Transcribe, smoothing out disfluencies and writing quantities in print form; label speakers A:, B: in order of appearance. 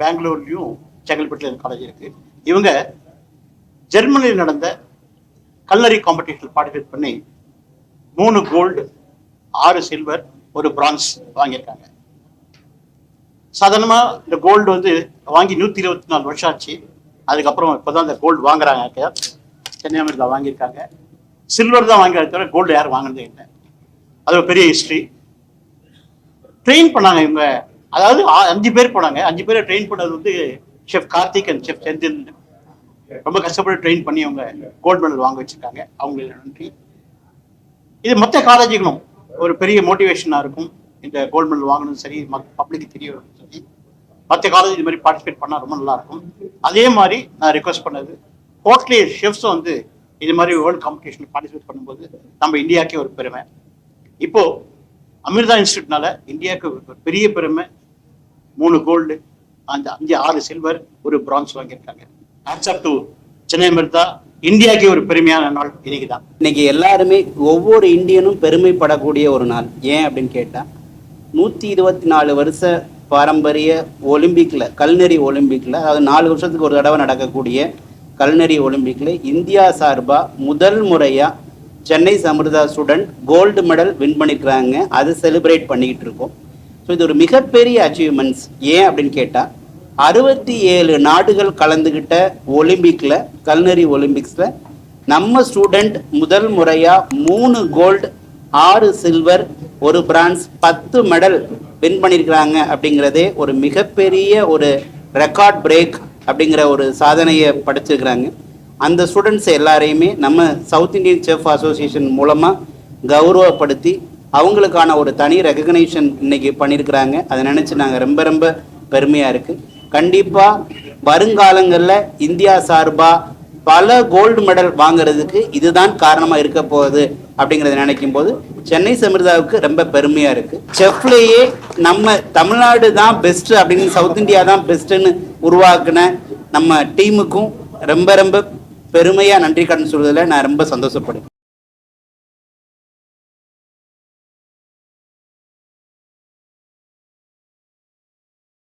A: பெங்களூர்லையும் செங்கல்பட்டுல college இருக்கு. இவங்க ஜெர்மனியில் நடந்த கல்னரி காம்படிஷன் பார்ட்டிசிபேட் பண்ணி 3 கோல்டு 6 சில்வர் 1 பிரான்ஸ் வாங்கியிருக்காங்க. சாதாரணமா இந்த கோல்டு வந்து வாங்கி 124 வருஷம் ஆச்சு. அதுக்கப்புறம் இப்போதான் இந்த கோல்டு வாங்குறாங்க. சென்னை அமிர்தா வாங்கியிருக்காங்க. சில்வர் தான் வாங்கிறத தவிர கோல்டு யாரும் வாங்கினதே இல்லை. அது ஒரு பெரிய ஹிஸ்ட்ரி. ட்ரெயின் பண்ணாங்க இவங்க, அதாவது 5 பேர் போனாங்க. 5 பேரை ட்ரெயின் பண்ணது வந்து chef Karthik and chef Senthil. ரொம்ப கஷ்டப்பட்டு ட்ரெயின் பண்ணி அவங்க கோல்டு மெடல் வாங்க வச்சிருக்காங்க. அவங்களுக்கு நன்றி. இது மற்ற காலேஜுகளும் ஒரு பெரிய மோட்டிவேஷனாக இருக்கும். இந்த கோல்டு மெடல் வாங்கணும் சரி, பப்ளிக்கு தெரிய வரும் சரி, மற்ற காலேஜ் இது மாதிரி பார்ட்டிசிபேட் பண்ணால் ரொம்ப நல்லா இருக்கும். அதே மாதிரி நான் ரிக்வஸ்ட் பண்ணது, ஹோட்டலியர் ஷெஃப்ஸும் வந்து இது மாதிரி வேர்ல்டு காம்படிஷன் பார்ட்டிசிபேட் பண்ணும்போது நம்ம இந்தியாவுக்கே ஒரு பெருமை. இப்போ அமிர்தா இன்ஸ்டியூட்னால இந்தியாவுக்கு ஒரு பெரிய பெருமை. 3 கோல்டு, 5-6 சில்வர் 1 பிரான்ஸ் வாங்கியிருக்காங்க. Hats to Chennai Amrita. இந்தியாவுக்கே ஒரு பெருமையான நாள் இன்னைக்கு தான்.
B: இன்னைக்கு எல்லாருமே ஒவ்வொரு இந்தியனும் பெருமைப்படக்கூடிய ஒரு நாள். ஏன் அப்படின்னு கேட்டா, 124 வருஷ பாரம்பரிய ஒலிம்பிக்ல, கல்னரி ஒலிம்பிக்ல, அதாவது 4 வருஷத்துக்கு ஒரு தடவை நடக்கக்கூடிய கல்னரி ஒலிம்பிக்ல இந்தியா சார்பா முதல் முறையா Chennai Amrita student gold medal win பண்ணியிருக்கிறாங்க. அது செலிப்ரேட் பண்ணிக்கிட்டு இருக்கோம். ஸோ இது ஒரு மிகப்பெரிய அச்சீவ்மெண்ட்ஸ். ஏன் அப்படின்னு கேட்டால், 67 நாடுகள் கலந்துக்கிட்ட ஒலிம்பிக்ல, கல்னரி ஒலிம்பிக்ஸ்ல நம்ம ஸ்டூடெண்ட் முதல் முறையா 3 gold 6 silver 1 bronze 10 medal win பண்ணியிருக்கிறாங்க. அப்படிங்கிறதே ஒரு மிகப்பெரிய ஒரு ரெக்கார்ட் பிரேக் அப்படிங்கிற ஒரு சாதனையை படைச்சிருக்கிறாங்க. அந்த ஸ்டூடெண்ட்ஸ் எல்லாரையுமே நம்ம சவுத் இந்தியன் செஃப் அசோசியேஷன் மூலமாக கௌரவப்படுத்தி அவங்களுக்கான ஒரு தனி ரெகக்னைசேஷன் இன்னைக்கு பண்ணியிருக்கிறாங்க. அதை நினச்சி நாங்கள் ரொம்ப ரொம்ப பெருமையாக இருக்குது. கண்டிப்பாக வருங்காலங்களில் இந்தியா சார்பாக பல கோல்டு மெடல் வாங்குறதுக்கு இதுதான் காரணமாக இருக்க போகுது அப்படிங்கிறத நினைக்கும் போது சென்னை அமிர்தாவுக்கு ரொம்ப பெருமையாக இருக்குது. செஃப்லேயே நம்ம தமிழ்நாடு தான் பெஸ்ட்டு அப்படின்னு, சவுத் இந்தியா தான் பெஸ்ட்டுன்னு உருவாக்குன நம்ம டீமுக்கும் ரொம்ப ரொம்ப பெருமையாக நன்றி கடன் சொல்வதில் நான் ரொம்ப சந்தோஷப்படுறேன்.